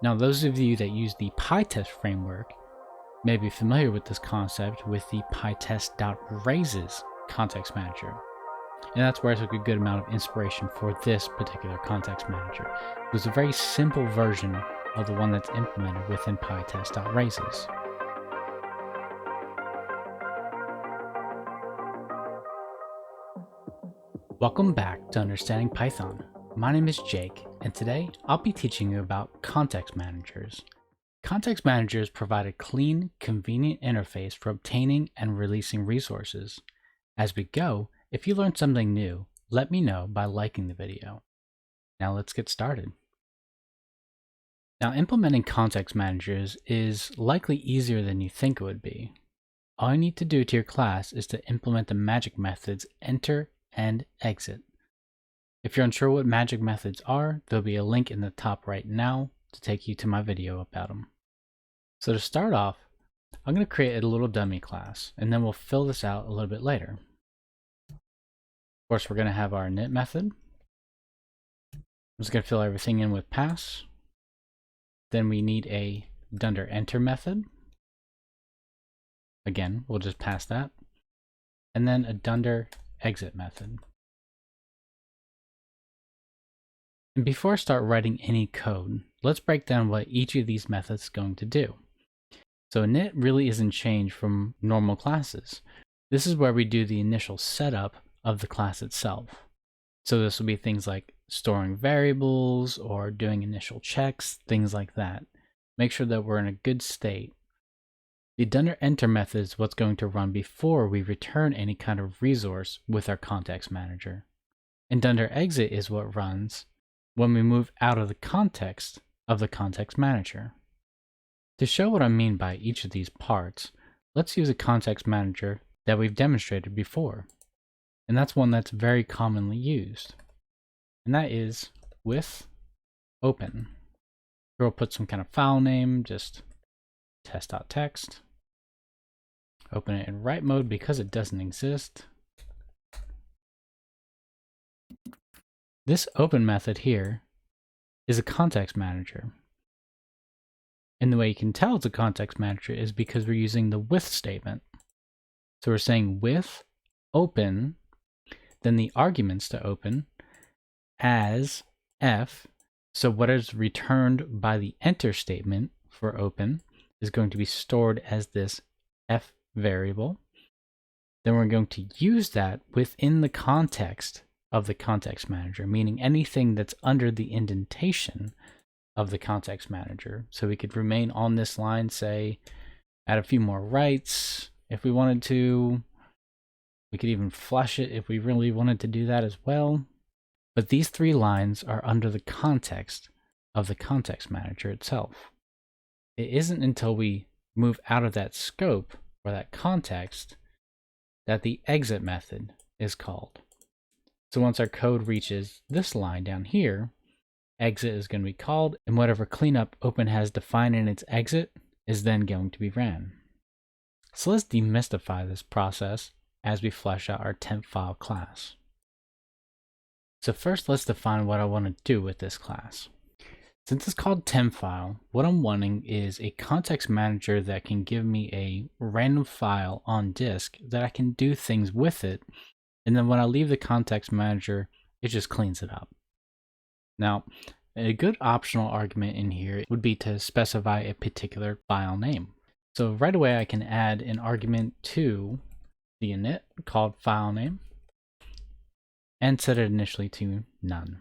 Now, those of you that use the PyTest framework may be familiar with this concept with the pytest.raises context manager. And that's where I took a good amount of inspiration for this particular context manager. It was a very simple version of the one that's implemented within pytest.raises. Welcome back to Understanding Python. My name is Jake, and today I'll be teaching you about context managers. Context managers provide a clean, convenient interface for obtaining and releasing resources. As we go, if you learned something new, let me know by liking the video. Now let's get started. Now, implementing context managers is likely easier than you think it would be. All you need to do to your class is to implement the magic methods enter and exit. If you're unsure what magic methods are, there'll be a link in the top right now to take you to my video about them. So to start off, I'm going to create a little dummy class, and then we'll fill this out a little bit later. Of course, we're going to have our init method. I'm just going to fill everything in with pass. Then we need a Dunder enter method. Again, we'll just pass that. And then a Dunder exit method. And before I start writing any code, let's break down what each of these methods is going to do. So init really isn't changed from normal classes. This is where we do the initial setup of the class itself. So this will be things like storing variables or doing initial checks, things like that. Make sure that we're in a good state. The Dunder enter method is what's going to run before we return any kind of resource with our context manager. And Dunder exit is what runs when we move out of the context of the context manager. To show what I mean by each of these parts, let's use a context manager that we've demonstrated before. And that's one that's very commonly used. And that is with open. Here we'll put some kind of file name, just test.txt. Open it in write mode because it doesn't exist. This open method here is a context manager. And the way you can tell it's a context manager is because we're using the with statement. So we're saying with open, then the arguments to open as f. So what is returned by the enter statement for open is going to be stored as this f variable. Then we're going to use that within the context of the context manager, meaning anything that's under the indentation of the context manager. So we could remain on this line, say, add a few more writes if we wanted to. We could even flush it if we really wanted to do that as well. But these three lines are under the context of the context manager itself. It isn't until we move out of that scope or that context that the exit method is called. So once our code reaches this line down here, exit is going to be called, and whatever cleanup open has defined in its exit is then going to be ran. So let's demystify this process as we flesh out our temp file class. So first, let's define what I want to do with this class. Since it's called temp file, what I'm wanting is a context manager that can give me a random file on disk that I can do things with it. And then when I leave the context manager, it just cleans it up. Now, a good optional argument in here would be to specify a particular file name. So right away, I can add an argument to the init called file name and set it initially to none.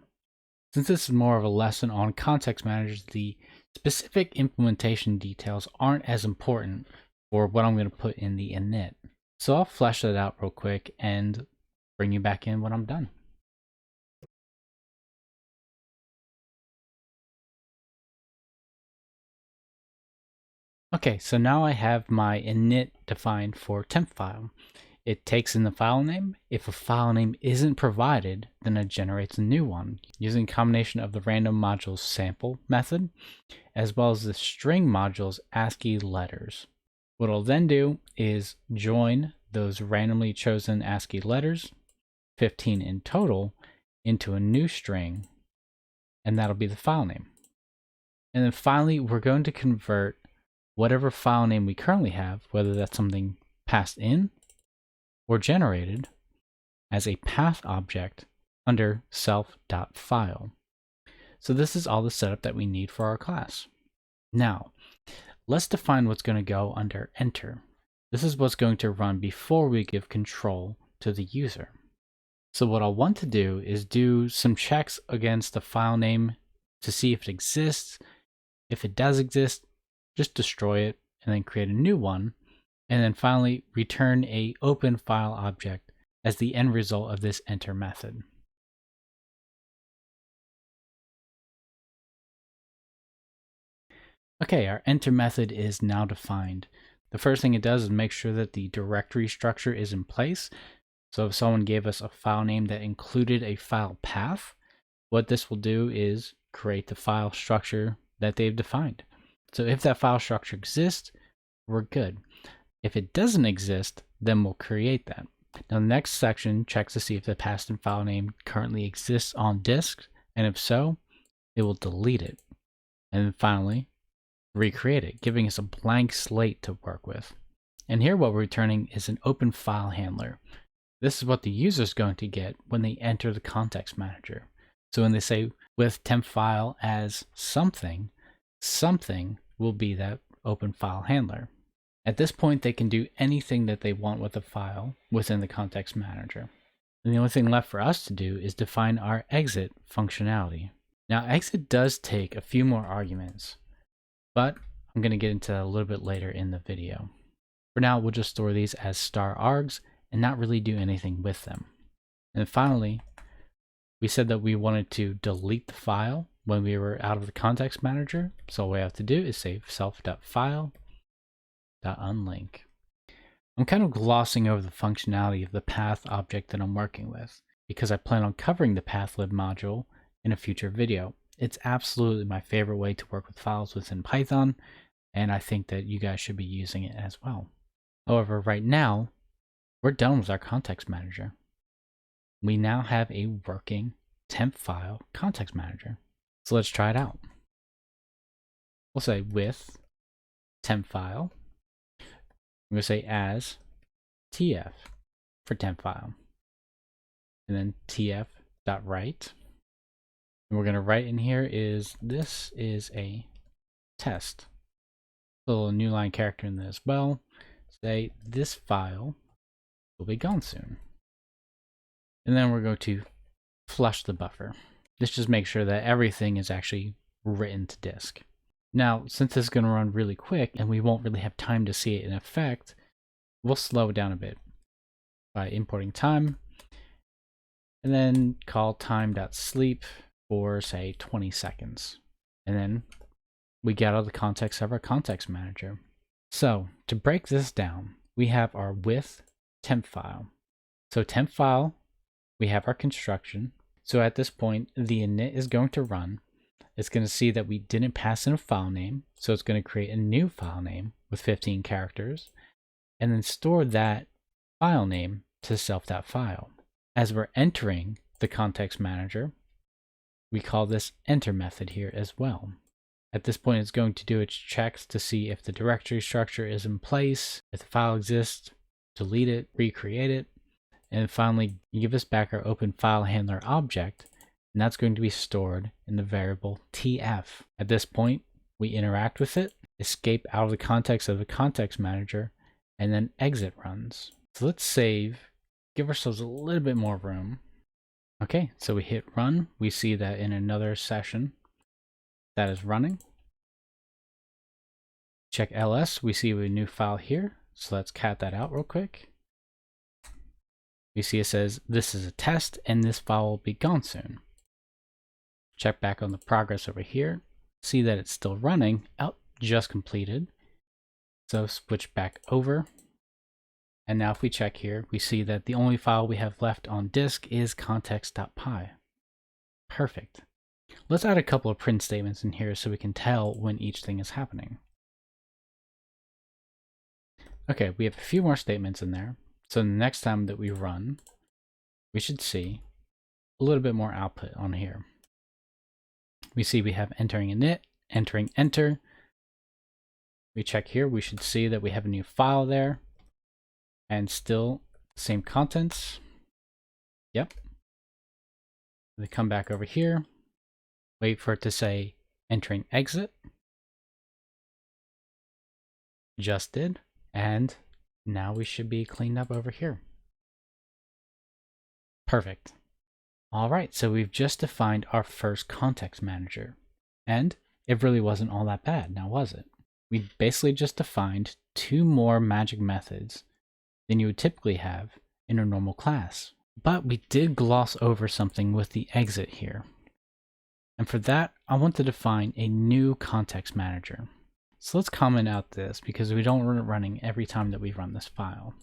Since this is more of a lesson on context managers, the specific implementation details aren't as important for what I'm going to put in the init. So I'll flesh that out real quick and bring you back in when I'm done. Okay, so now I have my init defined for temp file. It takes in the file name. If a file name isn't provided, then it generates a new one using a combination of the random module's sample method, as well as the string module's ASCII letters. What it'll then do is join those randomly chosen ASCII letters, 15 in total, into a new string, and that'll be the file name. And then finally, we're going to convert whatever file name we currently have, whether that's something passed in or generated, as a path object under self.file. So this is all the setup that we need for our class. Now, let's define what's going to go under enter. This is what's going to run before we give control to the user. So what I'll want to do is do some checks against the file name to see if it exists. If it does exist, just destroy it and then create a new one. And then finally return a open file object as the end result of this enter method. Okay, our enter method is now defined. The first thing it does is make sure that the directory structure is in place. So if someone gave us a file name that included a file path, what this will do is create the file structure that they've defined. So if that file structure exists, we're good. If it doesn't exist, then we'll create that. Now the next section checks to see if the passed-in file name currently exists on disk, and if so, it will delete it. And then finally, recreate it, giving us a blank slate to work with. And here what we're returning is an open file handler. This is what the user is going to get when they enter the context manager. So when they say with temp file as something, something will be that open file handler. At this point, they can do anything that they want with a file within the context manager. And the only thing left for us to do is define our exit functionality. Now, exit does take a few more arguments, but I'm going to get into that a little bit later in the video. For now, we'll just store these as star args and not really do anything with them. And finally, we said that we wanted to delete the file when we were out of the context manager. So all we have to do is say self.file.unlink. I'm kind of glossing over the functionality of the path object that I'm working with because I plan on covering the pathlib module in a future video. It's absolutely my favorite way to work with files within Python, and I think that you guys should be using it as well. However, right now, we're done with our context manager. We now have a working temp file context manager. So let's try it out. We'll say with temp file. I'm going to say as tf for temp file. And then tf.write. And we're going to write in here is this is a test. A little new line character in there as well. Say this file will be gone soon. And then we're going to flush the buffer. This just makes sure that everything is actually written to disk. Now, since this is going to run really quick and we won't really have time to see it in effect, we'll slow it down a bit by importing time and then call time.sleep for say 20 seconds. And then we get out of the context of our context manager. So to break this down, we have our with temp file. So temp file, we have our construction. So at this point, the init is going to run. It's going to see that we didn't pass in a file name. So it's going to create a new file name with 15 characters and then store that file name to self.file. As we're entering the context manager, we call this enter method here as well. At this point, it's going to do its checks to see if the directory structure is in place, if the file exists, delete it, recreate it, and finally give us back our open file handler object, and that's going to be stored in the variable tf. At this point, we interact with it, escape out of the context of the context manager, and then exit runs. So let's save, give ourselves a little bit more room. Okay, so we hit run. We see that in another session that is running. Check ls, we see a new file here. So let's cat that out real quick. We see it says this is a test and this file will be gone soon. Check back on the progress over here. See that it's still running. Oh, just completed. So switch back over. And now if we check here, we see that the only file we have left on disk is context.py. Perfect. Let's add a couple of print statements in here so we can tell when each thing is happening. Okay, we have a few more statements in there. So the next time that we run, we should see a little bit more output on here. We see we have entering init entering enter. We check here, we should see that we have a new file there, and still same contents. Yep. We come back over here, wait for it to say entering exit. Just did, and now we should be cleaned up over here. Perfect. All right, so we've just defined our first context manager, and it really wasn't all that bad, now was it? We basically just defined 2 more magic methods than you would typically have in a normal class. But we did gloss over something with the exit here. And for that, I want to define a new context manager. So let's comment out this because we don't want it running every time that we run this file.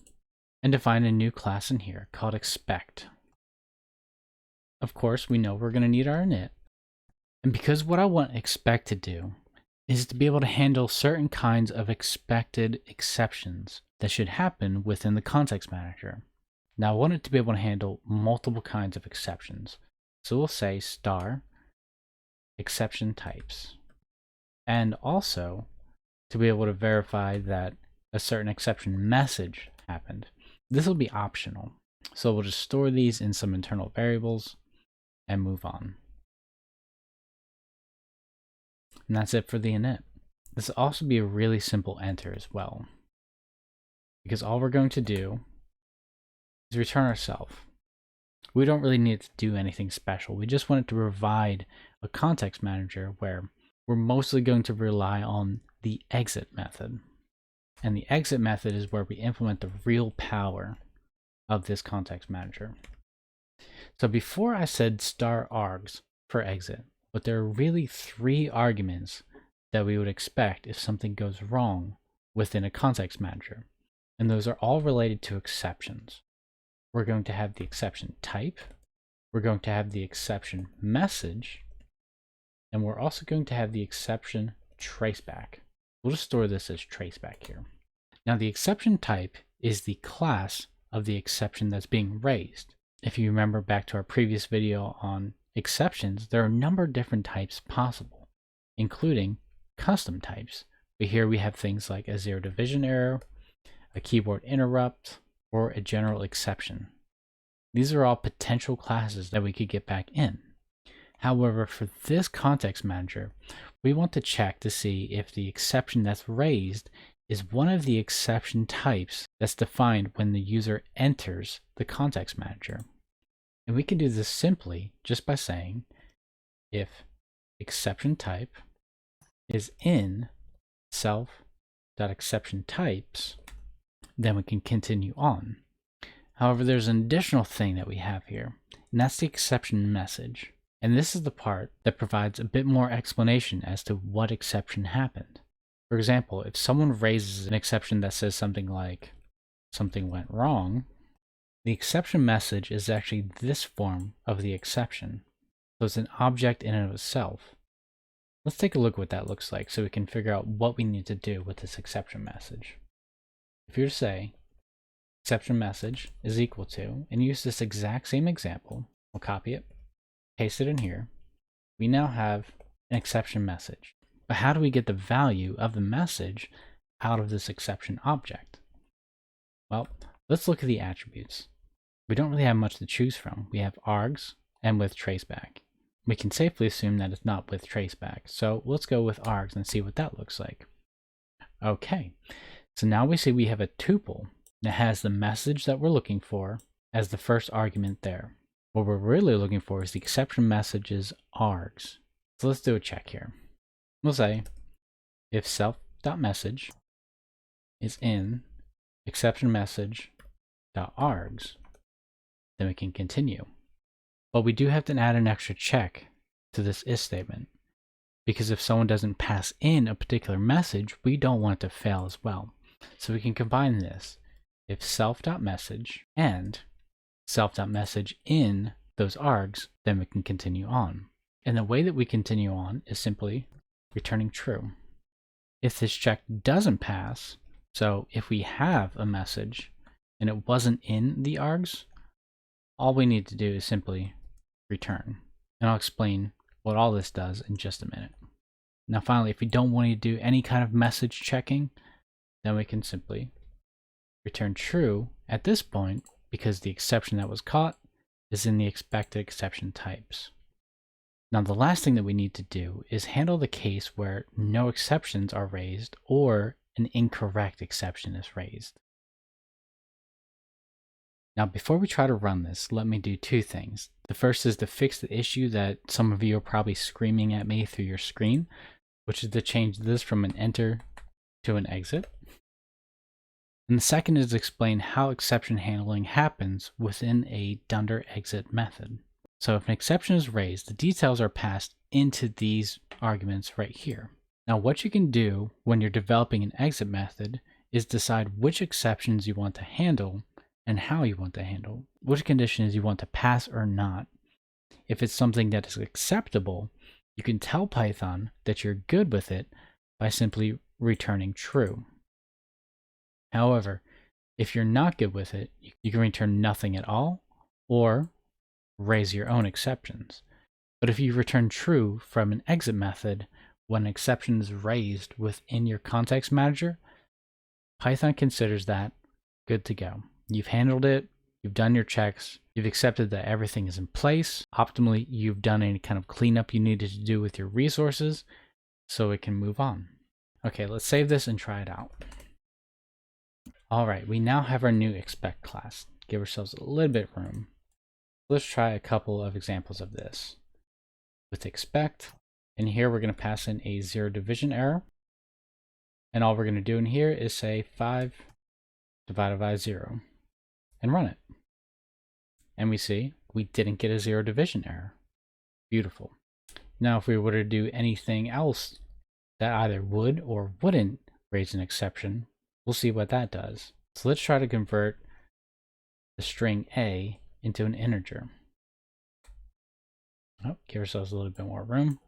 And define a new class in here called expect. Of course, we know we're going to need our init. And because what I want expect to do is to be able to handle certain kinds of expected exceptions that should happen within the context manager. Now I want it to be able to handle multiple kinds of exceptions. So we'll say star exception types. And also to be able to verify that a certain exception message happened. This will be optional. So we'll just store these in some internal variables and move on. And that's it for the init. This will also be a really simple enter as well, because all we're going to do is return ourselves. We don't really need to do anything special. We just want it to provide a context manager where we're mostly going to rely on the exit method. And the exit method is where we implement the real power of this context manager. So before I said star args for exit, but there are really 3 arguments that we would expect if something goes wrong within a context manager. And those are all related to exceptions. We're going to have the exception type, we're going to have the exception message, and we're also going to have the exception traceback. We'll just store this as traceback here. Now the exception type is the class of the exception that's being raised. If you remember back to our previous video on exceptions, there are a number of different types possible, including custom types. But here we have things like a 0 division error, a keyboard interrupt, or a general exception. These are all potential classes that we could get back in. However, for this context manager, we want to check to see if the exception that's raised is one of the exception types that's defined when the user enters the context manager. And we can do this simply just by saying if exception type is in self.exceptionTypes, then we can continue on. However, there's an additional thing that we have here, and that's the exception message. And this is the part that provides a bit more explanation as to what exception happened. For example, if someone raises an exception that says something like, something went wrong, the exception message is actually this form of the exception. So it's an object in and of itself. Let's take a look at what that looks like so we can figure out what we need to do with this exception message. If you were to say, exception message is equal to, and use this exact same example, we'll copy it, paste it in here, we now have an exception message. But how do we get the value of the message out of this exception object? Well, let's look at the attributes. We don't really have much to choose from. We have args and with traceback. We can safely assume that it's not with traceback. So let's go with args and see what that looks like. Okay, so now we see we have a tuple that has the message that we're looking for as the first argument there. What we're really looking for is the exception message's args. So let's do a check here. We'll say if self.message is in exception message.args, then we can continue. But we do have to add an extra check to this if statement, because if someone doesn't pass in a particular message, we don't want it to fail as well. So we can combine this. If self.message and self.message in those args, then we can continue on. And the way that we continue on is simply returning true. If this check doesn't pass, so if we have a message and it wasn't in the args, all we need to do is simply return. And I'll explain what all this does in just a minute. Now finally, if we don't want to do any kind of message checking, then we can simply return true at this point because the exception that was caught is in the expected exception types. Now the last thing that we need to do is handle the case where no exceptions are raised or an incorrect exception is raised. Now before we try to run this, let me do two things. The first is to fix the issue that some of you are probably screaming at me through your screen, which is to change this from an enter to an exit. And the second is to explain how exception handling happens within a Dunder exit method. So if an exception is raised, the details are passed into these arguments right here. Now what you can do when you're developing an exit method is decide which exceptions you want to handle and how you want to handle, which conditions you want to pass or not. If it's something that is acceptable, you can tell Python that you're good with it by simply returning true. However, if you're not good with it, you can return nothing at all or raise your own exceptions. But if you return true from an exit method when an exception is raised within your context manager, Python considers that good to go. You've handled it, you've done your checks, you've accepted that everything is in place. Optimally, you've done any kind of cleanup you needed to do with your resources, so it can move on. Okay, let's save this and try it out. All right, we now have our new expect class. Give ourselves a little bit of room. Let's try a couple of examples of this. With expect, and here we're going to pass in a 0 division error. And all we're going to do in here is say 5 divided by 0 and run it. And we see we didn't get a 0 division error. Beautiful. Now if we were to do anything else that either would or wouldn't raise an exception, we'll see what that does. So let's try to convert the string a into an integer. Oh, give ourselves a little bit more room.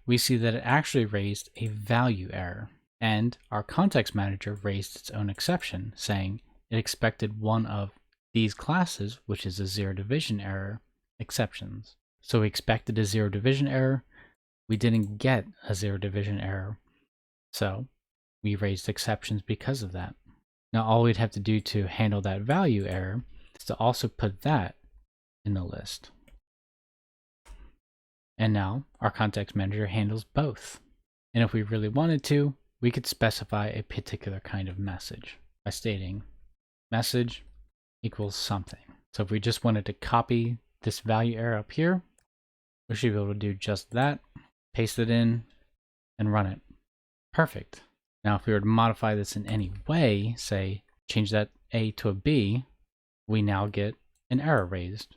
We see that it actually raised a value error, and our context manager raised its own exception, saying it expected one of these classes, which is a 0 division error, exceptions. So we expected a 0 division error. We didn't get a 0 division error, so we raised exceptions because of that. Now all we'd have to do to handle that value error is to also put that in the list. And now our context manager handles both. And if we really wanted to, we could specify a particular kind of message by stating message equals something. So if we just wanted to copy this value error up here, we should be able to do just that, paste it in, and run it. Perfect. Now if we were to modify this in any way, say change that A to a B, we now get an error raised.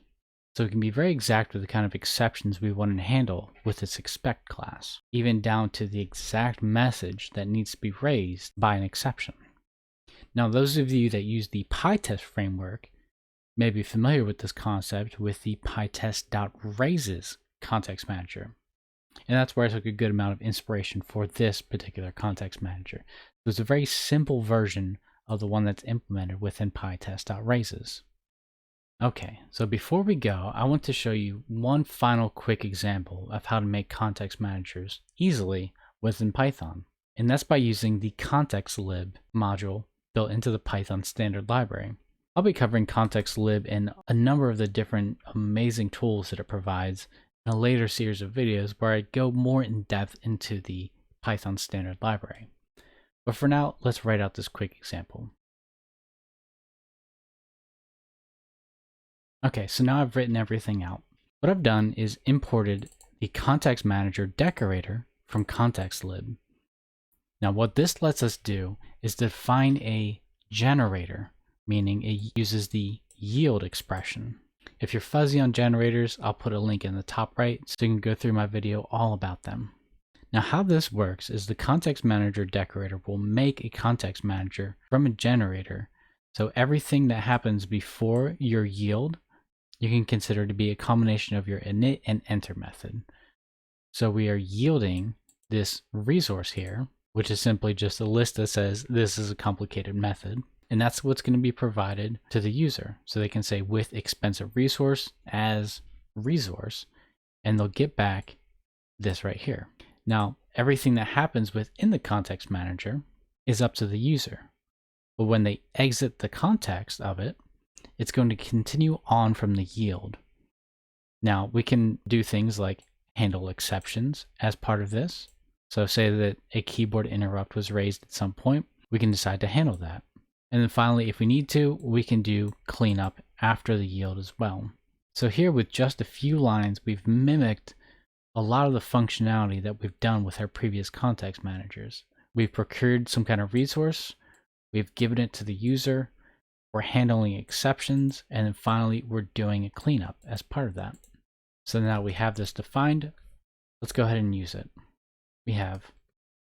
So we can be very exact with the kind of exceptions we want to handle with this expect class, even down to the exact message that needs to be raised by an exception. Now those of you that use the PyTest framework may be familiar with this concept with the pytest.raises context manager. And that's where I took a good amount of inspiration for this particular context manager. It was a very simple version of the one that's implemented within pytest.raises. Okay, so before we go, I want to show you one final quick example of how to make context managers easily within Python. And that's by using the Contextlib module built into the Python standard library. I'll be covering Contextlib and a number of the different amazing tools that it provides in a later series of videos where I go more in depth into the Python standard library. But for now, let's write out this quick example. Okay, so now I've written everything out. What I've done is imported the context manager decorator from Contextlib. Now what this lets us do is define a generator, meaning it uses the yield expression. If you're fuzzy on generators, I'll put a link in the top right so you can go through my video all about them. Now how this works is the context manager decorator will make a context manager from a generator. So everything that happens before your yield, you can consider to be a combination of your init and enter method. So we are yielding this resource here, which is simply just a list that says this is a complicated method. And that's what's going to be provided to the user. So they can say with expensive resource as resource, and they'll get back this right here. Now, everything that happens within the context manager is up to the user. But when they exit the context of it, it's going to continue on from the yield. Now, we can do things like handle exceptions as part of this. So say that a keyboard interrupt was raised at some point, we can decide to handle that. And then finally, if we need to, we can do cleanup after the yield as well. So here with just a few lines, we've mimicked a lot of the functionality that we've done with our previous context managers. We've procured some kind of resource, we've given it to the user, we're handling exceptions, and then finally we're doing a cleanup as part of that. So now we have this defined. Let's go ahead and use it. We have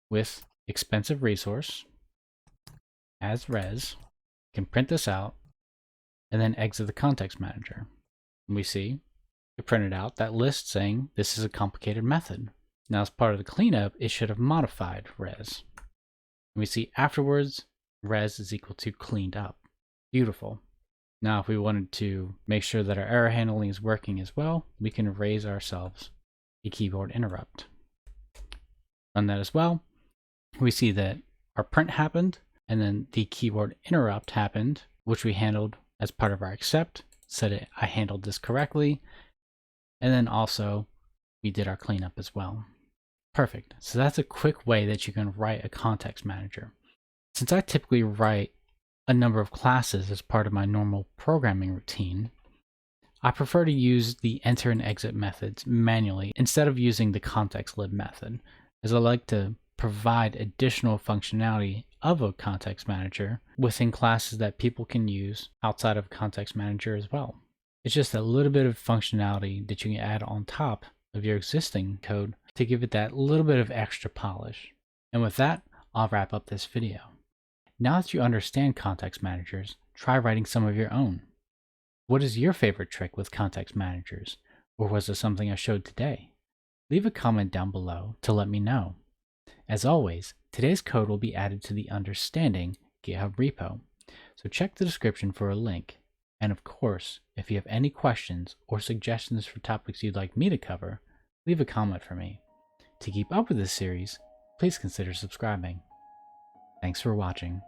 with expensive resource as res, can print this out, and then exit the context manager. And we see it printed out that list saying this is a complicated method. Now, as part of the cleanup, it should have modified res. And we see afterwards, res is equal to cleaned up. Beautiful. Now, if we wanted to make sure that our error handling is working as well, we can raise ourselves a keyboard interrupt. Run that as well. We see that our print happened, and then the keyboard interrupt happened, which we handled as part of our accept, said I handled this correctly, and then also we did our cleanup as well. Perfect. So that's a quick way that you can write a context manager. Since I typically write a number of classes as part of my normal programming routine, I prefer to use the enter and exit methods manually instead of using the Contextlib method, as I like to provide additional functionality of a context manager within classes that people can use outside of context manager as well. It's just a little bit of functionality that you can add on top of your existing code to give it that little bit of extra polish. And with that, I'll wrap up this video. Now that you understand context managers, try writing some of your own. What is your favorite trick with context managers? Or was it something I showed today? Leave a comment down below to let me know. As always, today's code will be added to the Understanding GitHub repo, so check the description for a link. And of course, if you have any questions or suggestions for topics you'd like me to cover, leave a comment for me. To keep up with this series, please consider subscribing. Thanks for watching.